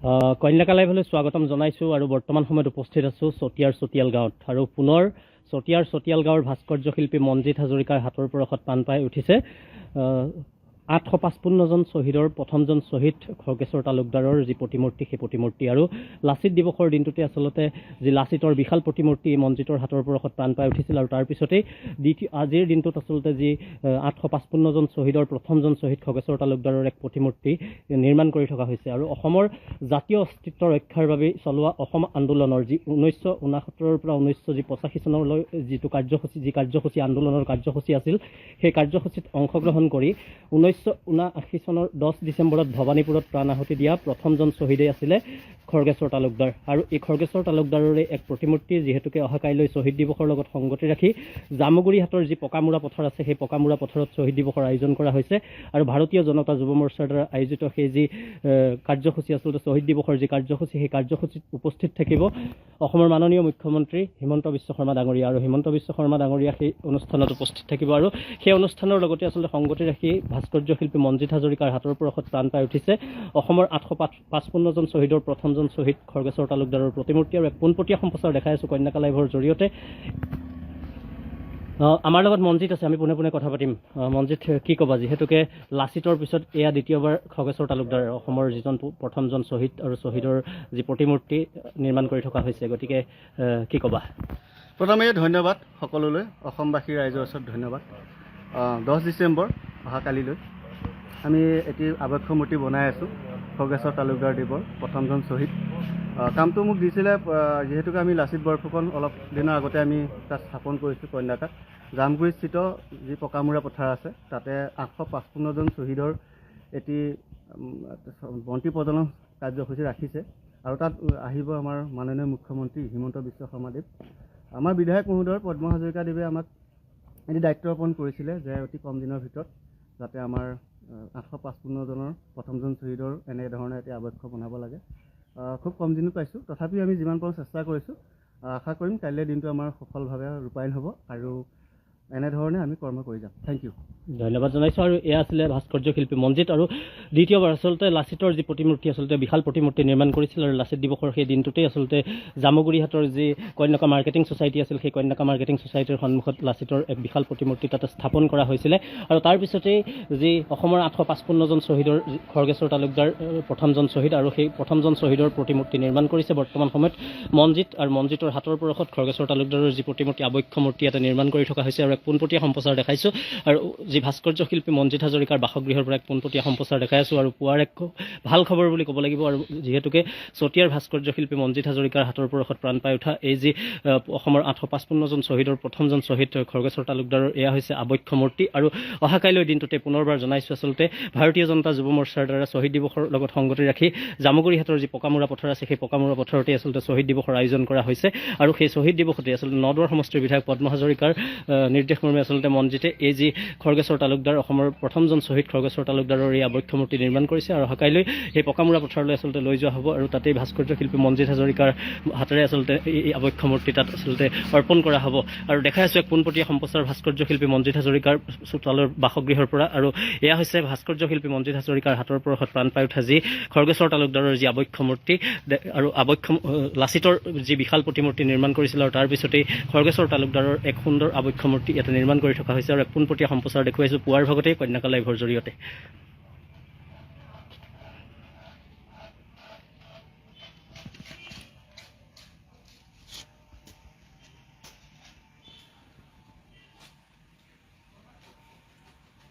কন্যাকা লাইভলৈ স্বাগতম জনাইছোঁ আৰু বৰ্তমান সময়ত উপস্থিত আছোঁ চতিয়াল গাঁৱত আৰু পুনৰ চতিয়াল গাঁৱৰ ভাস্কৰ্য শিল্পী মনজিৎ হাজৰিকাৰ হাতৰ পৰশত প্ৰাণ পাই উঠিছে 855 জন শ্বহীদৰ প্ৰথমজন শ্বহীদ খৰ্গেশ্বৰ তালুকদাৰৰ যি প্ৰতিমূৰ্তি সেই প্ৰতিমূৰ্তি আৰু লাচিত দিৱসৰ দিনটোতে আচলতে যি লাচিতৰ বিশাল প্ৰতিমূৰ্তি মনজিতৰ হাতৰ পৰশত প্ৰাণ পাই উঠিছিল আৰু তাৰ পিছতেই আজিৰ দিনটোত আচলতে যি 855 জন শ্বহীদৰ প্ৰথমজন শ্বহীদ খৰ্গেশ্বৰ তালুকদাৰৰ এক প্ৰতিমূৰ্তি নিৰ্মাণ কৰি থকা হৈছে আৰু অসমৰ জাতীয় অস্তিত্ব ৰক্ষাৰ বাবে চলোৱা অসম আন্দোলনৰ যি 1969 পৰা 1985 চনলৈ যিটো কাৰ্যসূচী আন্দোলনৰ কাৰ্যসূচী আছিল সেই কাৰ্যসূচীত অংশগ্ৰহণ কৰি 1979 চনৰ 10 ডিচেম্বৰত ভৱানীপুৰত প্ৰাণ আহুতি দিয়া প্ৰথমজন শ্বহীদেই আছিলে খৰ্গেশ্বৰ তালুকদাৰ আৰু এই খৰ্গেশ্বৰ তালুকদাৰৰে এক প্ৰতিমূৰ্তি যিহেতুকে অহা কাইলৈ শ্বহীদ দিৱসৰ লগত সংগতি ৰাখি জামুগুৰিহাটৰ যি পকামুৰা পথাৰ আছে সেই পকামুৰা পথাৰত শ্বহীদ দিৱসৰ আয়োজন কৰা হৈছে আৰু ভাৰতীয় জনতা যুৱ মৰ্চাৰ দ্বাৰা আয়োজিত সেই যি কাৰ্যসূচী আচলতে শ্বহীদ দিৱসৰ যি কাৰ্যসূচী সেই কাৰ্যসূচীত উপস্থিত থাকিব অসমৰ মাননীয় মুখ্যমন্ত্ৰী হিমন্ত বিশ্ব শৰ্মা ডাঙৰীয়া আৰু হিমন্ত বিশ্ব শৰ্মা ডাঙৰীয়া সেই অনুষ্ঠানত উপস্থিত থাকিব আৰু সেই অনুষ্ঠানৰ লগতে আচলতে সংগতি ৰাখি ভাস্কৰ্য শিল্পী মনজিৎ হাজৰিকাৰ হাতৰ পৰশত প্ৰাণ পাই উঠিছে অসমৰ 855 জন শ্বহীদৰ প্ৰথমজন শ্বহীদ খৰ্গেশ্বৰ তালুকদাৰৰ প্ৰতিমূৰ্তি আৰু এক পোনপটীয়া সম্প্ৰচাৰ দেখাই আছোঁ কন্যাকা লাইভৰ জৰিয়তে আমাৰ লগত মনজিৎ আছে আমি পোনে কথা পাতিম মনজিৎ কি ক'বা যিহেতুকে লাচিতৰ পিছত এয়া দ্বিতীয়বাৰ খৰ্গেশ্বৰ তালুকদাৰ অসমৰ যিজন প্ৰথমজন শ্বহীদ আৰু শ্বহীদৰ যি প্ৰতিমূৰ্তি নিৰ্মাণ কৰি থকা হৈছে গতিকে কি ক'বা প্ৰথমে ধন্যবাদ সকলোলৈ অসমবাসী ৰাইজৰ ওচৰত ধন্যবাদ 10 ডিচেম্বৰ অহা কালিলৈ আমি এটি আবক্ষ মূৰ্তি বনাই আছোঁ খৰ্গেশ্বৰ তালুকদাৰ দেৱৰ প্ৰথমজন শ্বহীদ কামটো মোক দিছিলে যিহেতুকে আমি লাচিত বৰফুকন অলপ দিনৰ আগতে আমি তাত স্থাপন কৰিছোঁ কন্যাকাত জামগুৰিস্থিত যি পকামুৰা পথাৰ আছে তাতে 855 জন শ্বহীদৰ এটি বন্তি প্ৰজ্বলন কাৰ্যসূচী ৰাখিছে আৰু তাত আহিব আমাৰ মাননীয় মুখ্যমন্ত্ৰী হিমন্ত বিশ্ব শৰ্মাদেৱ আমাৰ বিধায়ক মহোদয় পদ্ম হাজৰিকাদেৱে আমাক এটি দায়িত্ব অৰ্পণ কৰিছিলে যে অতি কম দিনৰ ভিতৰত যাতে আমাৰ 855 জনৰ প্ৰথমজন শ্বহীদৰ এনেধৰণে এটি আবক্ষ বনাব লাগে খুব কম দিনত পাইছোঁ তথাপিও আমি যিমান পাৰোঁ চেষ্টা কৰিছোঁ আশা কৰিম কাইলৈ দিনটো আমাৰ সফলভাৱে ৰূপায়ণ হ'ব আৰু এনেধৰণে আমি কৰ্ম কৰি যাম থেংক ইউ ধন্যবাদ জনাইছোঁ আৰু এয়া আছিলে ভাস্কৰ্য শিল্পী মনজিৎ আৰু দ্বিতীয়বাৰ আচলতে লাচিতৰ যি প্ৰতিমূৰ্তি আচলতে বিশাল প্ৰতিমূৰ্তি নিৰ্মাণ কৰিছিল আৰু লাচিত দিৱসৰ সেই দিনটোতেই আচলতে জামুগুৰিহাটৰ যি কন্যাকা মাৰ্কেটিং ছ'চাইটি আছিল সেই কন্যাকা মাৰ্কেটিং ছ'চাইটিৰ সন্মুখত লাচিতৰ এক বিশাল প্ৰতিমূৰ্তি তাতে স্থাপন কৰা হৈছিলে আৰু তাৰ পিছতেই যি অসমৰ 855 জন শ্বহীদৰ খৰ্গেশ্বৰ তালুকদাৰ প্ৰথমজন শ্বহীদ আৰু সেই প্ৰথমজন শ্বহীদৰ প্ৰতিমূৰ্তি নিৰ্মাণ কৰিছে বৰ্তমান সময়ত মনজিৎ আৰু মনজিতৰ হাতৰ পৰশত খৰ্গেশ্বৰ তালুকদাৰৰ যি প্ৰতিমূৰ্তি আবক্ষ মূৰ্তি ইয়াতে নিৰ্মাণ কৰি থকা হৈছে আৰু এক পোনপটীয়া সম্প্ৰচাৰ দেখাইছোঁ আৰু যি ভাস্কৰ্য শিল্পী মনজিৎ হাজৰিকাৰ বাসগৃহৰ পৰা এক পোনপটীয়া সম্প্ৰচাৰ দেখাই আছোঁ আৰু পুৱাৰ এক ভাল খবৰ বুলি ক'ব লাগিব আৰু যিহেতুকে চতিয়াৰ ভাস্কৰ্য শিল্পী মনজিৎ হাজৰিকাৰ হাতৰ পৰশত প্ৰাণ পাই উঠা এই যি অসমৰ 855 জন শ্বহীদৰ প্ৰথমজন শ্বহীদ খৰ্গেশ্বৰ তালুকদাৰৰ এয়া হৈছে আবক্ষ মূৰ্তি আৰু অহা কাইলৈ দিনটোতে পুনৰবাৰ জনাইছোঁ আচলতে ভাৰতীয় জনতা যুৱ মৰ্চাৰ দ্বাৰা শ্বহীদ দিৱসৰ লগত সংগতি ৰাখি জামুগুৰিহাটৰ যি পকামুৰা পথাৰ আছে সেই পকামুৰা পথাৰতে আচলতে শ্বহীদ দিৱসৰ আয়োজন কৰা হৈছে আৰু সেই শ্বহীদ দিৱসতে আচলতে নদুৱাৰ সমষ্টিৰ বিধায়ক পদ্ম হাজৰিকাৰ নিৰ্দেশমৰ্মে আচলতে মনজিতে এই যি খৰ্গেশ্বৰ তালুকদাৰ অসমৰ প্ৰথমজন শ্বহীদ খৰ্গেশ্বৰ তালুকদাৰৰ এই আবক্ষ মূৰ্তি নিৰ্মাণ কৰিছে আৰু অহা কাইলৈ সেই পকামুৰা পথাৰলৈ আচলতে লৈ যোৱা হ'ব আৰু তাতেই ভাস্কৰ্য শিল্পী মনজিৎ হাজৰিকাৰ হাতেৰে আচলতে এই আবক্ষ মূৰ্তি তাত আচলতে অৰ্পণ কৰা হ'ব আৰু দেখাই আছোঁ এক পোনপটীয়া সম্প্ৰচাৰ ভাস্কৰ্য শিল্পী মনজিৎ হাজৰিকাৰ চোতালৰ বাসগৃহৰ পৰা আৰু এয়া হৈছে ভাস্কৰ্য শিল্পী মনজিৎ হাজৰিকাৰ হাতৰ পৰশত প্ৰাণ পাই উঠা যি খৰ্গেশ্বৰ তালুকদাৰৰ যি আবক্ষ মূৰ্তি আৰু লাচিতৰ যি বিশাল প্ৰতিমূৰ্তি নিৰ্মাণ কৰিছিল আৰু তাৰ পিছতেই খৰ্গেশ্বৰ তালুকদাৰৰ এক সুন্দৰ আবক্ষ মূৰ্তি ইয়াতে নিৰ্মাণ কৰি থকা হৈছে আৰু এক পোনপটীয়া সম্প্ৰচাৰ দেখুৱাইছোঁ পুৱাৰ ভাগতেই কন্যাকা লাইভৰ জৰিয়তে।